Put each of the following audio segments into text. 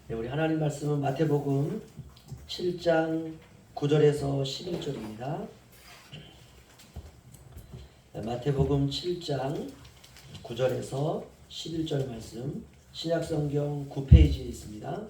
네, 우리 하나님 말씀은 마태복음 7장 9절에서 11절입니다. 마태복음 7장 9절에서 11절 말씀, 신약성경 9페이지에 있습니다.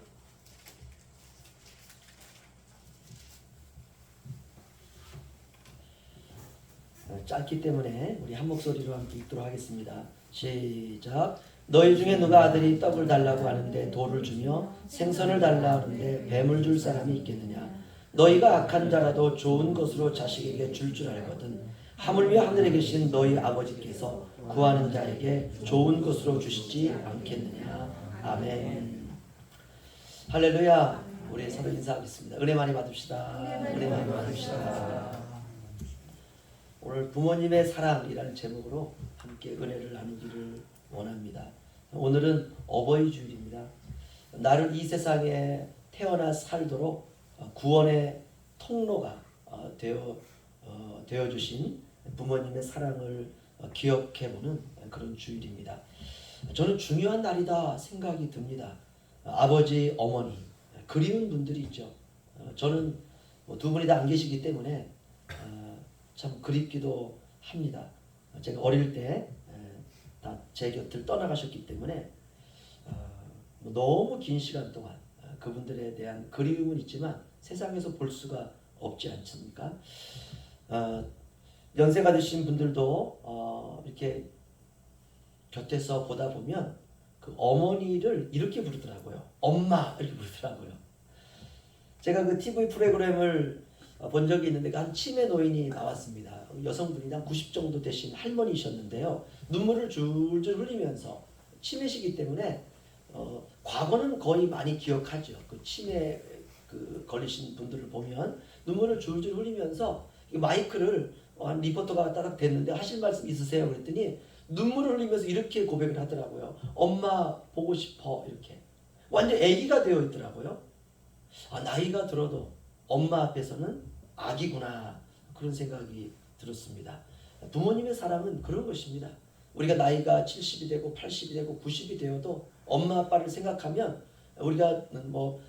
짧기 때문에 우리 한 목소리로 함께 읽도록 하겠습니다. 시작. 너희 중에 누가 아들이 떡을 달라고 하는데 돌을 주며 생선을 달라 하는데 뱀을 줄 사람이 있겠느냐? 너희가 악한 자라도 좋은 것으로 자식에게 줄 줄 알거든 하물며 하늘에 계신 너희 아버지께서 구하는 자에게 좋은 것으로 주시지 않겠느냐? 아멘. 할렐루야. 우리 서로 인사하겠습니다. 은혜 많이 받읍시다. 은혜 많이 받읍시다. 오늘 부모님의 사랑이라는 제목으로 함께 은혜를 나누기를 원합니다. 오늘은 어버이 주일입니다. 나를 이 세상에 태어나 살도록 구원의 통로가 되어 주신 부모님의 사랑을 기억해보는 그런 주일입니다. 저는 중요한 날이다 생각이 듭니다. 아버지, 어머니 그리운 분들이 있죠. 저는 두 분이 다 안 계시기 때문에 참 그립기도 합니다. 제가 어릴 때 다 제 곁을 떠나가셨기 때문에 너무 긴 시간 동안 그분들에 대한 그리움은 있지만 세상에서 볼 수가 없지 않습니까? 연세가 드신 분들도 이렇게 곁에서 보다 보면 그 어머니를 이렇게 부르더라고요. 엄마 이렇게 부르더라고요. 제가 그 TV 프로그램을 본 적이 있는데 한 치매 노인이 나왔습니다. 여성분이 한 90 정도 되신 할머니이셨는데요. 눈물을 줄줄 흘리면서 치매시기 때문에 과거는 거의 많이 기억하죠. 그 치매 걸리신 분들을 보면 눈물을 줄줄 흘리면서 마이크를 한 리포터가 따닥 댔는데 하실 말씀 있으세요? 그랬더니 눈물을 흘리면서 이렇게 고백을 하더라고요. 엄마 보고 싶어 이렇게. 완전 아기가 되어 있더라고요. 나이가 들어도 엄마 앞에서는 아기구나 그런 생각이 들었습니다. 부모님의 사랑은 그런 것입니다. 우리가 나이가 70이 되고 80이 되고 90이 되어도 엄마 아빠를 생각하면 우리가 뭐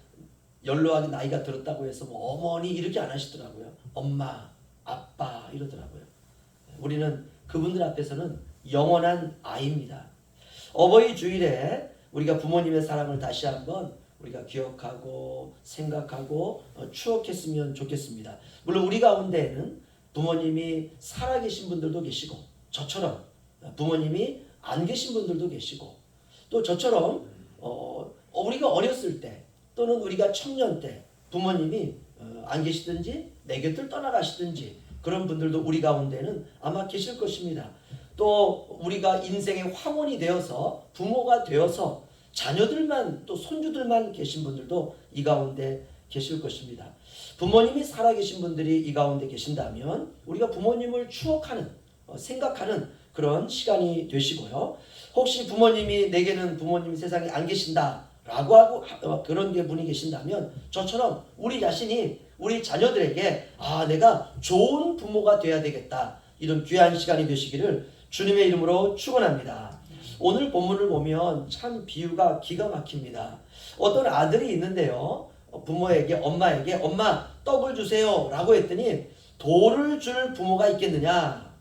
연로하게 나이가 들었다고 해서 뭐 어머니 이렇게 안 하시더라고요. 엄마, 아빠 이러더라고요. 우리는 그분들 앞에서는 영원한 아이입니다. 어버이 주일에 우리가 부모님의 사랑을 다시 한번 우리가 기억하고 생각하고 추억했으면 좋겠습니다. 물론 우리 가운데에는 부모님이 살아계신 분들도 계시고 저처럼 부모님이 안 계신 분들도 계시고 또 저처럼 우리가 어렸을 때 또는 우리가 청년 때 부모님이 안 계시든지 내 곁을 떠나가시든지 그런 분들도 우리 가운데는 아마 계실 것입니다. 또 우리가 인생의 황혼이 되어서 부모가 되어서 자녀들만 또 손주들만 계신 분들도 이 가운데 계실 것입니다. 부모님이 살아계신 분들이 이 가운데 계신다면 우리가 부모님을 추억하는 생각하는 그런 시간이 되시고요. 혹시 부모님이 내게는 부모님이 세상에 안 계신다라고 하고 그런 분이 계신다면 저처럼 우리 자신이 우리 자녀들에게 내가 좋은 부모가 돼야 되겠다 이런 귀한 시간이 되시기를 주님의 이름으로 축원합니다. 오늘 본문을 보면 참 비유가 기가 막힙니다. 어떤 아들이 있는데요. 부모에게 엄마에게 엄마 떡을 주세요 라고 했더니 돌을 줄 부모가 있겠느냐.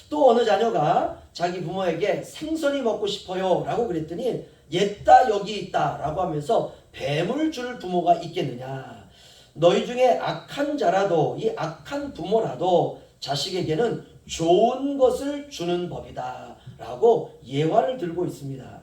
또 어느 자녀가 자기 부모에게 생선이 먹고 싶어요 라고 그랬더니 옛다 여기 있다 라고 하면서 뱀을 줄 부모가 있겠느냐. 너희 중에 악한 자라도 이 악한 부모라도 자식에게는 좋은 것을 주는 법이다 라고 예화를 들고 있습니다.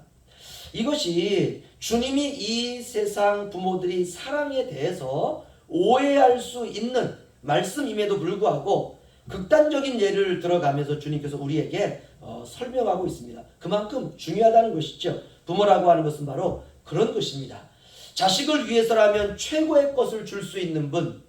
이것이 주님이 이 세상 부모들이 사랑에 대해서 오해할 수 있는 말씀임에도 불구하고 극단적인 예를 들어가면서 주님께서 우리에게 설명하고 있습니다. 그만큼 중요하다는 것이죠. 부모라고 하는 것은 바로 그런 것입니다. 자식을 위해서라면 최고의 것을 줄 수 있는 분,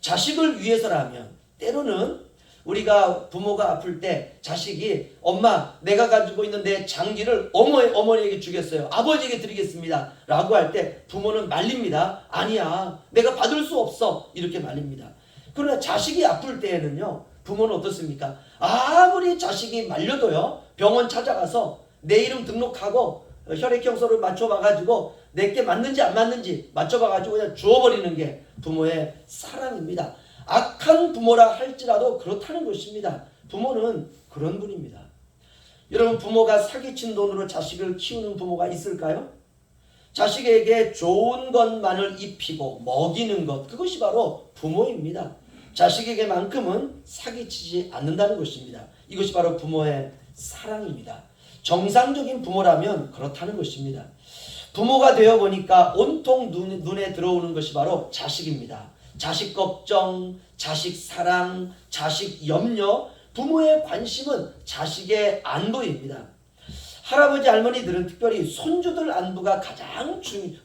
자식을 위해서라면 때로는 우리가 부모가 아플 때 자식이 엄마 내가 가지고 있는 내 장기를 어머니에게 주겠어요. 아버지에게 드리겠습니다. 라고 할 때 부모는 말립니다. 아니야 내가 받을 수 없어 이렇게 말립니다. 그러나 자식이 아플 때에는요 부모는 어떻습니까? 아무리 자식이 말려도요 병원 찾아가서 내 이름 등록하고 혈액형서를 맞춰봐가지고 내게 맞는지 안 맞는지 맞춰봐가지고 그냥 주워버리는 게 부모의 사랑입니다. 악한 부모라 할지라도 그렇다는 것입니다. 부모는 그런 분입니다. 여러분, 부모가 사기친 돈으로 자식을 키우는 부모가 있을까요? 자식에게 좋은 것만을 입히고 먹이는 것, 그것이 바로 부모입니다. 자식에게만큼은 사기치지 않는다는 것입니다. 이것이 바로 부모의 사랑입니다. 정상적인 부모라면 그렇다는 것입니다. 부모가 되어보니까 온통 눈에 들어오는 것이 바로 자식입니다. 자식 걱정, 자식 사랑, 자식 염려, 부모의 관심은 자식의 안부입니다. 할아버지 할머니들은 특별히 손주들 안부가 가장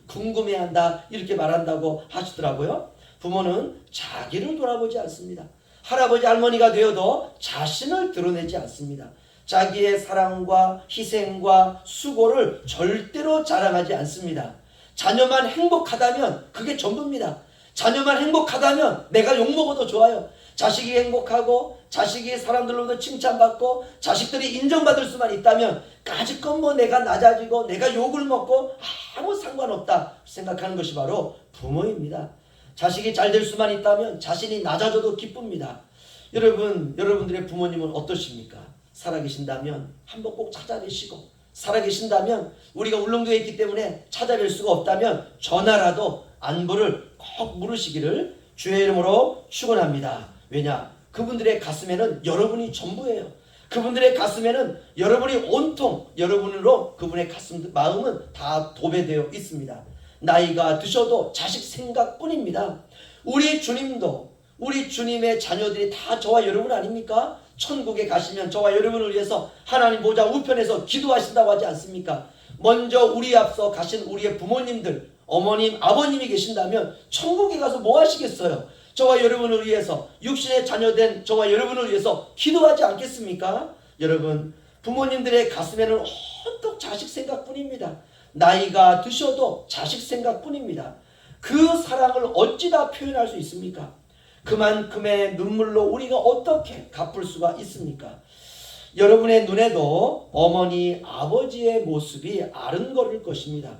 궁금해한다 이렇게 말한다고 하시더라고요. 부모는 자기를 돌아보지 않습니다. 할아버지 할머니가 되어도 자신을 드러내지 않습니다. 자기의 사랑과 희생과 수고를 절대로 자랑하지 않습니다. 자녀만 행복하다면 그게 전부입니다. 자녀만 행복하다면 내가 욕먹어도 좋아요. 자식이 행복하고 자식이 사람들로부터 칭찬받고 자식들이 인정받을 수만 있다면 가지껏 뭐 내가 낮아지고 내가 욕을 먹고 아무 상관없다 생각하는 것이 바로 부모입니다. 자식이 잘 될 수만 있다면 자신이 낮아져도 기쁩니다. 여러분들의 부모님은 어떠십니까? 살아계신다면 한번 꼭 찾아뵈시고, 살아계신다면 우리가 울릉도에 있기 때문에 찾아뵐 수가 없다면 전화라도 안부를 꼭 물으시기를 주의 이름으로 축원합니다. 왜냐? 그분들의 가슴에는 여러분이 전부예요. 그분들의 가슴에는 여러분이 온통 여러분으로 그분의 마음은 다 도배되어 있습니다. 나이가 드셔도 자식 생각뿐입니다. 우리 주님도, 우리 주님의 자녀들이 다 저와 여러분 아닙니까? 천국에 가시면 저와 여러분을 위해서 하나님 보좌 우편에서 기도하신다고 하지 않습니까? 먼저 우리 앞서 가신 우리의 부모님들, 어머님, 아버님이 계신다면 천국에 가서 뭐 하시겠어요? 저와 여러분을 위해서, 육신의 자녀된 저와 여러분을 위해서 기도하지 않겠습니까? 여러분, 부모님들의 가슴에는 온통 자식 생각뿐입니다. 나이가 드셔도 자식 생각뿐입니다. 그 사랑을 어찌다 표현할 수 있습니까? 그만큼의 눈물로 우리가 어떻게 갚을 수가 있습니까? 여러분의 눈에도 어머니, 아버지의 모습이 아른거릴 것입니다.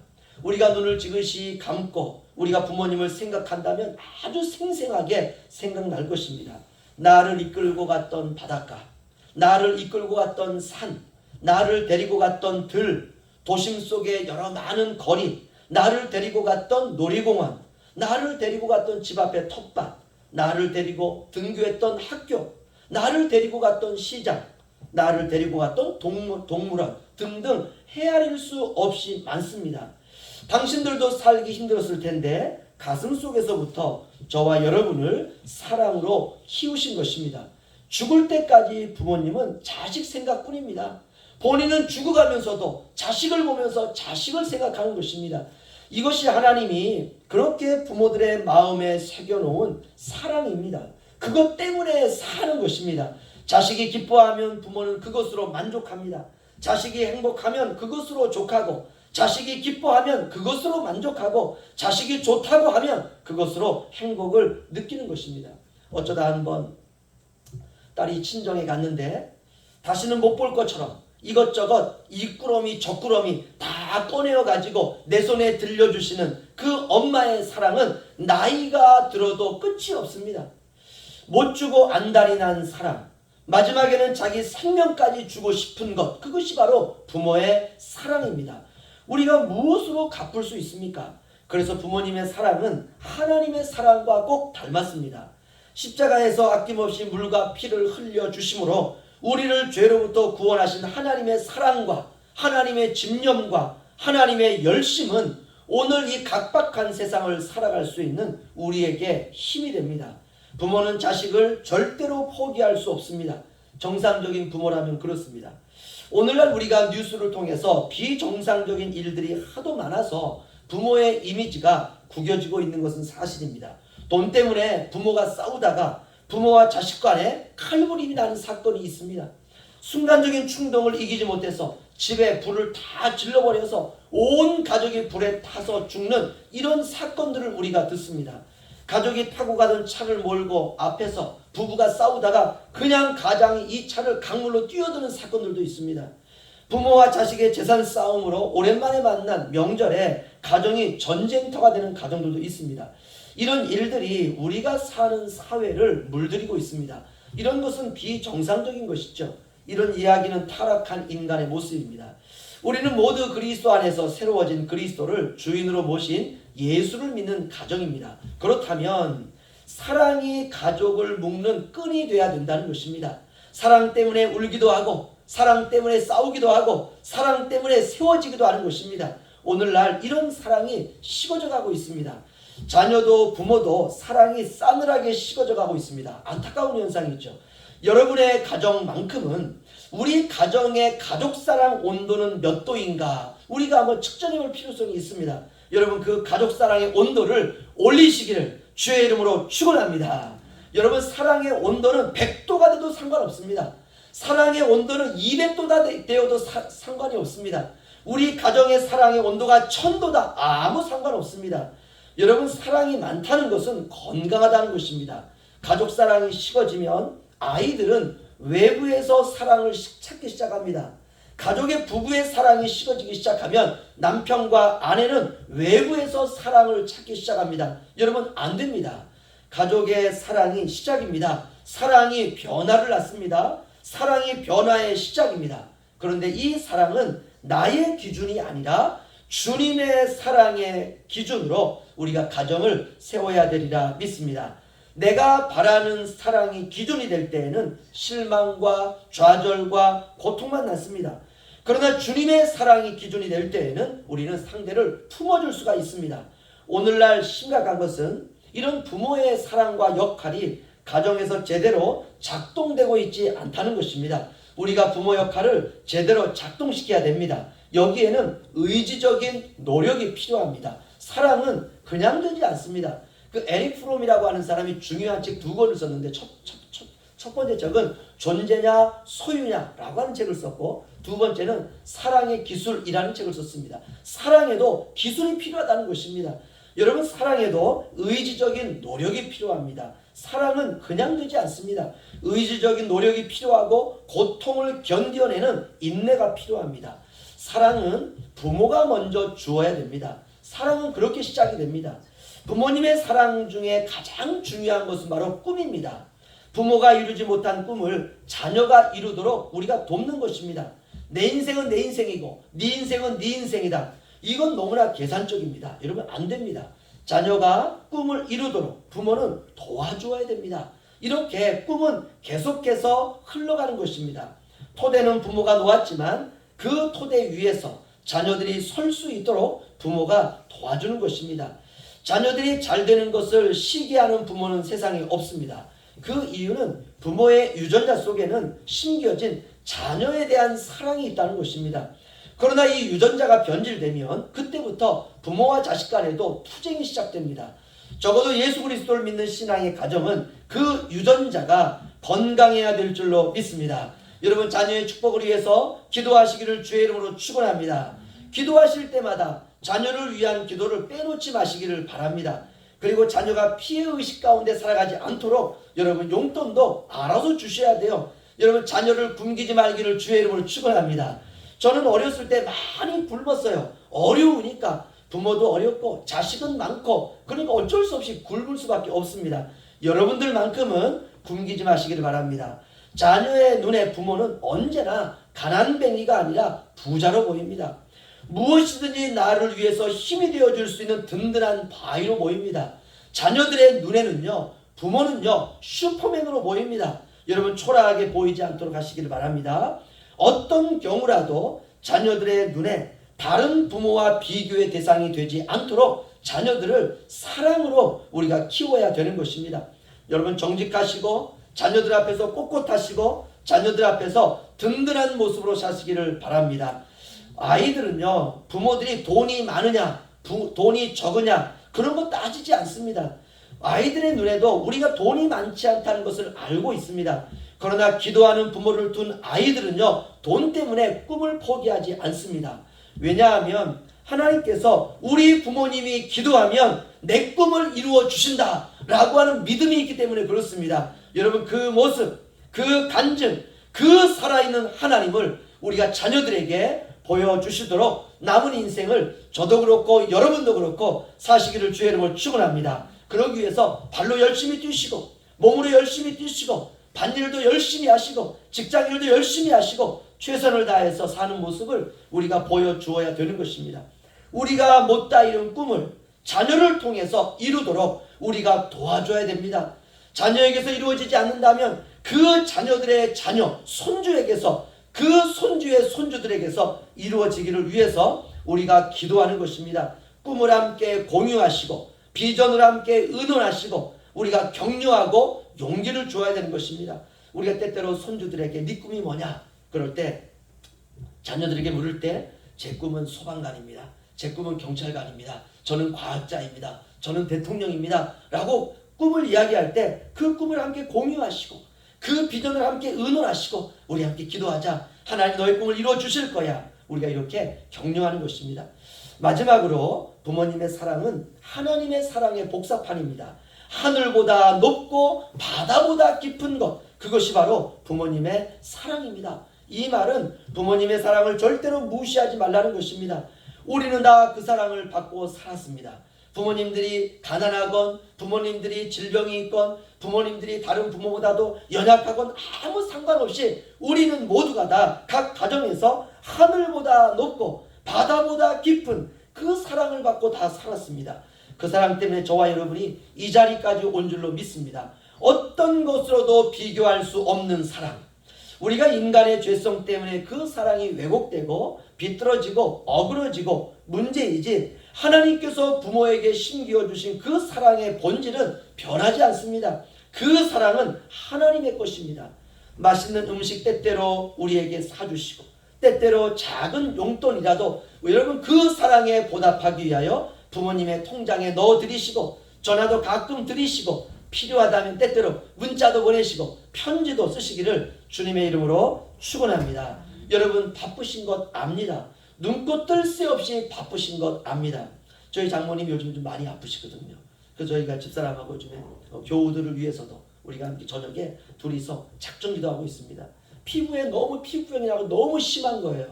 우리가 눈을 지그시 감고 우리가 부모님을 생각한다면 아주 생생하게 생각날 것입니다. 나를 이끌고 갔던 바닷가, 나를 이끌고 갔던 산, 나를 데리고 갔던 들, 도심 속의 여러 많은 거리, 나를 데리고 갔던 놀이공원, 나를 데리고 갔던 집 앞의 텃밭, 나를 데리고 등교했던 학교, 나를 데리고 갔던 시장, 나를 데리고 갔던 동물원 등등 헤아릴 수 없이 많습니다. 당신들도 살기 힘들었을 텐데 가슴 속에서부터 저와 여러분을 사랑으로 키우신 것입니다. 죽을 때까지 부모님은 자식 생각뿐입니다. 본인은 죽어가면서도 자식을 보면서 자식을 생각하는 것입니다. 이것이 하나님이 그렇게 부모들의 마음에 새겨놓은 사랑입니다. 그것 때문에 사는 것입니다. 자식이 기뻐하면 부모는 그것으로 만족합니다. 자식이 행복하면 그것으로 족하고, 자식이 기뻐하면 그것으로 만족하고, 자식이 좋다고 하면 그것으로 행복을 느끼는 것입니다. 어쩌다 한번 딸이 친정에 갔는데 다시는 못 볼 것처럼 이것저것 이꾸러미 저꾸러미 다 꺼내어가지고 내 손에 들려주시는 그 엄마의 사랑은 나이가 들어도 끝이 없습니다. 못 주고 안달이 난 사랑, 마지막에는 자기 생명까지 주고 싶은 것, 그것이 바로 부모의 사랑입니다. 우리가 무엇으로 갚을 수 있습니까? 그래서 부모님의 사랑은 하나님의 사랑과 꼭 닮았습니다. 십자가에서 아낌없이 물과 피를 흘려주심으로 우리를 죄로부터 구원하신 하나님의 사랑과 하나님의 집념과 하나님의 열심은 오늘 이 각박한 세상을 살아갈 수 있는 우리에게 힘이 됩니다. 부모는 자식을 절대로 포기할 수 없습니다. 정상적인 부모라면 그렇습니다. 오늘날 우리가 뉴스를 통해서 비정상적인 일들이 하도 많아서 부모의 이미지가 구겨지고 있는 것은 사실입니다. 돈 때문에 부모가 싸우다가 부모와 자식 간에 칼부림이 나는 사건이 있습니다. 순간적인 충동을 이기지 못해서 집에 불을 다 질러버려서 온 가족이 불에 타서 죽는 이런 사건들을 우리가 듣습니다. 가족이 타고 가던 차를 몰고 앞에서 부부가 싸우다가 그냥 가장이 이 차를 강물로 뛰어드는 사건들도 있습니다. 부모와 자식의 재산 싸움으로 오랜만에 만난 명절에 가정이 전쟁터가 되는 가정들도 있습니다. 이런 일들이 우리가 사는 사회를 물들이고 있습니다. 이런 것은 비정상적인 것이죠. 이런 이야기는 타락한 인간의 모습입니다. 우리는 모두 그리스도 안에서 새로워진 그리스도를 주인으로 모신 예수를 믿는 가정입니다. 그렇다면 사랑이 가족을 묶는 끈이 돼야 된다는 것입니다. 사랑 때문에 울기도 하고, 사랑 때문에 싸우기도 하고, 사랑 때문에 세워지기도 하는 것입니다. 오늘날 이런 사랑이 식어져 가고 있습니다. 자녀도 부모도 사랑이 싸늘하게 식어져 가고 있습니다. 안타까운 현상이죠. 여러분의 가정만큼은 우리 가정의 가족사랑 온도는 몇 도인가 우리가 한번 측정해 볼 필요성이 있습니다. 여러분, 그 가족사랑의 온도를 올리시기를 주의 이름으로 축원합니다. 여러분, 사랑의 온도는 100도가 돼도 상관없습니다. 사랑의 온도는 200도가 되어도 상관이 없습니다. 우리 가정의 사랑의 온도가 1000도다 아무 상관없습니다. 여러분, 사랑이 많다는 것은 건강하다는 것입니다. 가족 사랑이 식어지면 아이들은 외부에서 사랑을 찾기 시작합니다. 가족의 부부의 사랑이 식어지기 시작하면 남편과 아내는 외부에서 사랑을 찾기 시작합니다. 여러분, 안 됩니다. 가족의 사랑이 시작입니다. 사랑이 변화를 낳습니다. 사랑이 변화의 시작입니다. 그런데 이 사랑은 나의 기준이 아니라 주님의 사랑의 기준으로 우리가 가정을 세워야 되리라 믿습니다. 내가 바라는 사랑이 기준이 될 때에는 실망과 좌절과 고통만 낳습니다. 그러나 주님의 사랑이 기준이 될 때에는 우리는 상대를 품어줄 수가 있습니다. 오늘날 심각한 것은 이런 부모의 사랑과 역할이 가정에서 제대로 작동되고 있지 않다는 것입니다. 우리가 부모 역할을 제대로 작동시켜야 됩니다. 여기에는 의지적인 노력이 필요합니다. 사랑은 그냥 되지 않습니다. 그 에릭 프롬이라고 하는 사람이 중요한 책 2권을 썼는데 첫 번째 책은 존재냐 소유냐라고 하는 책을 썼고, 두 번째는 사랑의 기술이라는 책을 썼습니다. 사랑에도 기술이 필요하다는 것입니다. 여러분, 사랑에도 의지적인 노력이 필요합니다. 사랑은 그냥 되지 않습니다. 의지적인 노력이 필요하고 고통을 견뎌내는 인내가 필요합니다. 사랑은 부모가 먼저 주어야 됩니다. 사랑은 그렇게 시작이 됩니다. 부모님의 사랑 중에 가장 중요한 것은 바로 꿈입니다. 부모가 이루지 못한 꿈을 자녀가 이루도록 우리가 돕는 것입니다. 내 인생은 내 인생이고 네 인생은 네 인생이다. 이건 너무나 계산적입니다. 여러분, 안 됩니다. 자녀가 꿈을 이루도록 부모는 도와주어야 됩니다. 이렇게 꿈은 계속해서 흘러가는 것입니다. 토대는 부모가 놓았지만 그 토대 위에서 자녀들이 설 수 있도록 부모가 도와주는 것입니다. 자녀들이 잘 되는 것을 시기하는 부모는 세상에 없습니다. 그 이유는 부모의 유전자 속에는 심겨진 자녀에 대한 사랑이 있다는 것입니다. 그러나 이 유전자가 변질되면 그때부터 부모와 자식 간에도 투쟁이 시작됩니다. 적어도 예수 그리스도를 믿는 신앙의 가정은 그 유전자가 건강해야 될 줄로 믿습니다. 여러분, 자녀의 축복을 위해서 기도하시기를 주의 이름으로 축원합니다. 기도하실 때마다 자녀를 위한 기도를 빼놓지 마시기를 바랍니다. 그리고 자녀가 피해의식 가운데 살아가지 않도록 여러분, 용돈도 알아서 주셔야 돼요. 여러분, 자녀를 굶기지 말기를 주의 이름으로 축원합니다. 저는 어렸을 때 많이 굶었어요. 어려우니까. 부모도 어렵고 자식은 많고, 그러니까 어쩔 수 없이 굶을 수밖에 없습니다. 여러분들만큼은 굶기지 마시기를 바랍니다. 자녀의 눈에 부모는 언제나 가난뱅이가 아니라 부자로 보입니다. 무엇이든지 나를 위해서 힘이 되어줄 수 있는 든든한 바위로 보입니다. 자녀들의 눈에는요, 부모는요, 슈퍼맨으로 보입니다. 여러분, 초라하게 보이지 않도록 하시기를 바랍니다. 어떤 경우라도 자녀들의 눈에 다른 부모와 비교의 대상이 되지 않도록 자녀들을 사랑으로 우리가 키워야 되는 것입니다. 여러분, 정직하시고 자녀들 앞에서 꼿꼿하시고 자녀들 앞에서 든든한 모습으로 사시기를 바랍니다. 아이들은요, 부모들이 돈이 많으냐 돈이 적으냐 그런 거 따지지 않습니다. 아이들의 눈에도 우리가 돈이 많지 않다는 것을 알고 있습니다. 그러나 기도하는 부모를 둔 아이들은요, 돈 때문에 꿈을 포기하지 않습니다. 왜냐하면 하나님께서 우리 부모님이 기도하면 내 꿈을 이루어 주신다 라고 하는 믿음이 있기 때문에 그렇습니다. 여러분, 그 모습, 그 간증, 그 살아있는 하나님을 우리가 자녀들에게 보여주시도록 남은 인생을 저도 그렇고 여러분도 그렇고 사시기를 주의 이름으로 축원합니다. 그러기 위해서 발로 열심히 뛰시고 몸으로 열심히 뛰시고 밭일도 열심히 하시고 직장일도 열심히 하시고 최선을 다해서 사는 모습을 우리가 보여주어야 되는 것입니다. 우리가 못다 이룬 꿈을 자녀를 통해서 이루도록 우리가 도와줘야 됩니다. 자녀에게서 이루어지지 않는다면 그 자녀들의 자녀, 손주에게서 그 손주의 손주들에게서 이루어지기를 위해서 우리가 기도하는 것입니다. 꿈을 함께 공유하시고 비전을 함께 의논하시고 우리가 격려하고 용기를 줘야 되는 것입니다. 우리가 때때로 손주들에게 네 꿈이 뭐냐? 그럴 때 자녀들에게 물을 때 제 꿈은 소방관입니다. 제 꿈은 경찰관입니다. 저는 과학자입니다. 저는 대통령입니다. 라고 꿈을 이야기할 때 그 꿈을 함께 공유하시고 그 비전을 함께 의논하시고 우리 함께 기도하자. 하나님 너의 꿈을 이루어 주실 거야. 우리가 이렇게 격려하는 것입니다. 마지막으로 부모님의 사랑은 하나님의 사랑의 복사판입니다. 하늘보다 높고 바다보다 깊은 것, 그것이 바로 부모님의 사랑입니다. 이 말은 부모님의 사랑을 절대로 무시하지 말라는 것입니다. 우리는 다 그 사랑을 받고 살았습니다. 부모님들이 가난하건 부모님들이 질병이 있건 부모님들이 다른 부모보다도 연약하건 아무 상관없이 우리는 모두가 다 각 가정에서 하늘보다 높고 바다보다 깊은 그 사랑을 받고 다 살았습니다. 그 사랑 때문에 저와 여러분이 이 자리까지 온 줄로 믿습니다. 어떤 것으로도 비교할 수 없는 사랑. 우리가 인간의 죄성 때문에 그 사랑이 왜곡되고 비뚤어지고 어그러지고 문제이지 하나님께서 부모에게 심기어 주신 그 사랑의 본질은 변하지 않습니다. 그 사랑은 하나님의 것입니다. 맛있는 음식 때때로 우리에게 사주시고 때때로 작은 용돈이라도 여러분 그 사랑에 보답하기 위하여 부모님의 통장에 넣어드리시고 전화도 가끔 드리시고 필요하다면 때때로 문자도 보내시고 편지도 쓰시기를 주님의 이름으로 축원합니다. 여러분 바쁘신 것 압니다. 눈꽃 뜰 새 없이 바쁘신 것 압니다. 저희 장모님 요즘 좀 많이 아프시거든요. 그래서 저희가 집사람하고 요즘에 교우들을 위해서도 우리가 함께 저녁에 둘이서 작정기도 하고 있습니다. 피부에 너무 피부병이라고 너무 심한 거예요.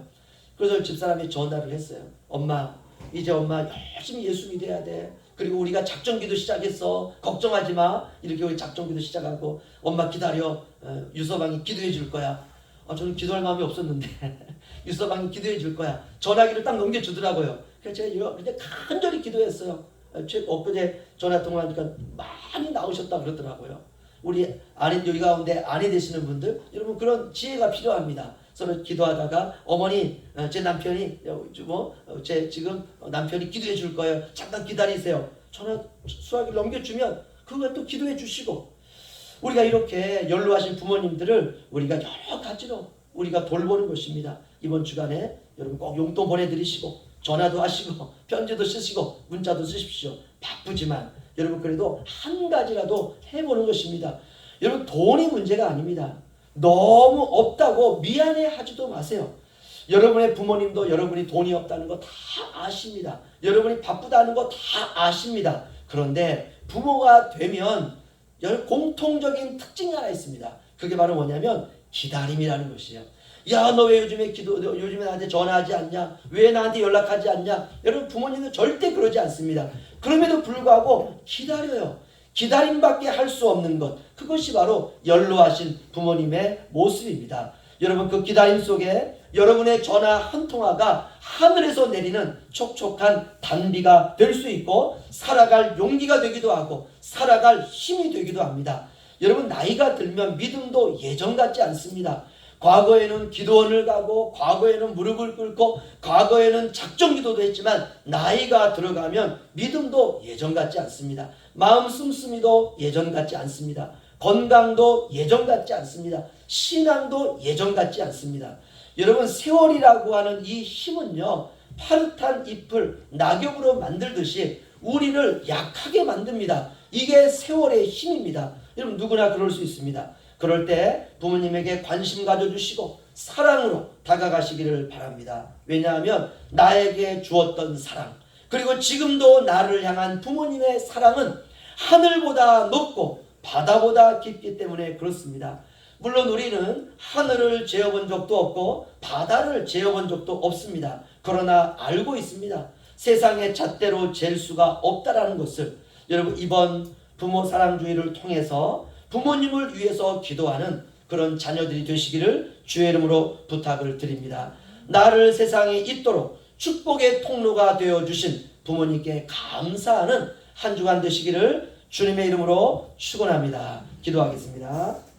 그래서 집사람이 전화를 했어요. 엄마 이제 엄마 열심히 예수 믿어야 돼. 그리고 우리가 작정기도 시작했어. 걱정하지 마. 이렇게 우리 작정기도 시작하고 엄마 기다려. 유서방이 기도해 줄 거야. 저는 기도할 마음이 없었는데 유서방이 기도해 줄 거야. 전화기를 딱 넘겨주더라고요. 그래서 제가 그냥 간절히 기도했어요. 엊그제 전화 통화하니까 많이 나오셨다 그러더라고요. 우리 아내 여기 가운데 아내 되시는 분들 여러분 그런 지혜가 필요합니다. 서로 기도하다가 어머니 제 남편이 제 지금 남편이 기도해 줄 거예요. 잠깐 기다리세요. 전화 수화기를 넘겨주면 그거 또 기도해 주시고 우리가 이렇게 연로하신 부모님들을 우리가 여러 가지로 우리가 돌보는 것입니다. 이번 주간에 여러분 꼭 용돈 보내드리시고 전화도 하시고 편지도 쓰시고 문자도 쓰십시오. 바쁘지만 여러분 그래도 한 가지라도 해보는 것입니다. 여러분 돈이 문제가 아닙니다. 너무 없다고 미안해하지도 마세요. 여러분의 부모님도 여러분이 돈이 없다는 거 다 아십니다. 여러분이 바쁘다는 거 다 아십니다. 그런데 부모가 되면 공통적인 특징이 하나 있습니다. 그게 바로 뭐냐면 기다림이라는 것이에요. 야, 너 왜 요즘에 나한테 전화하지 않냐? 왜 나한테 연락하지 않냐? 여러분 부모님은 절대 그러지 않습니다. 그럼에도 불구하고 기다려요. 기다림밖에 할 수 없는 것, 그것이 바로 연로하신 부모님의 모습입니다. 여러분 그 기다림 속에 여러분의 전화 한 통화가 하늘에서 내리는 촉촉한 단비가 될 수 있고 살아갈 용기가 되기도 하고 살아갈 힘이 되기도 합니다. 여러분 나이가 들면 믿음도 예전 같지 않습니다. 과거에는 기도원을 가고 과거에는 무릎을 꿇고 과거에는 작정기도도 했지만 나이가 들어가면 믿음도 예전 같지 않습니다. 마음 씀씀이도 예전 같지 않습니다. 건강도 예전 같지 않습니다. 신앙도 예전 같지 않습니다. 여러분 세월이라고 하는 이 힘은요 파릇한 잎을 낙엽으로 만들듯이 우리를 약하게 만듭니다. 이게 세월의 힘입니다. 여러분 누구나 그럴 수 있습니다. 그럴 때 부모님에게 관심 가져주시고 사랑으로 다가가시기를 바랍니다. 왜냐하면 나에게 주었던 사랑 그리고 지금도 나를 향한 부모님의 사랑은 하늘보다 높고 바다보다 깊기 때문에 그렇습니다. 물론 우리는 하늘을 재어본 적도 없고 바다를 재어본 적도 없습니다. 그러나 알고 있습니다. 세상의 잣대로 잴 수가 없다라는 것을. 여러분, 이번 부모 사랑주의를 통해서 부모님을 위해서 기도하는 그런 자녀들이 되시기를 주의 이름으로 부탁을 드립니다. 나를 세상에 있도록 축복의 통로가 되어주신 부모님께 감사하는 한 주간 되시기를 주님의 이름으로 축원합니다. 기도하겠습니다.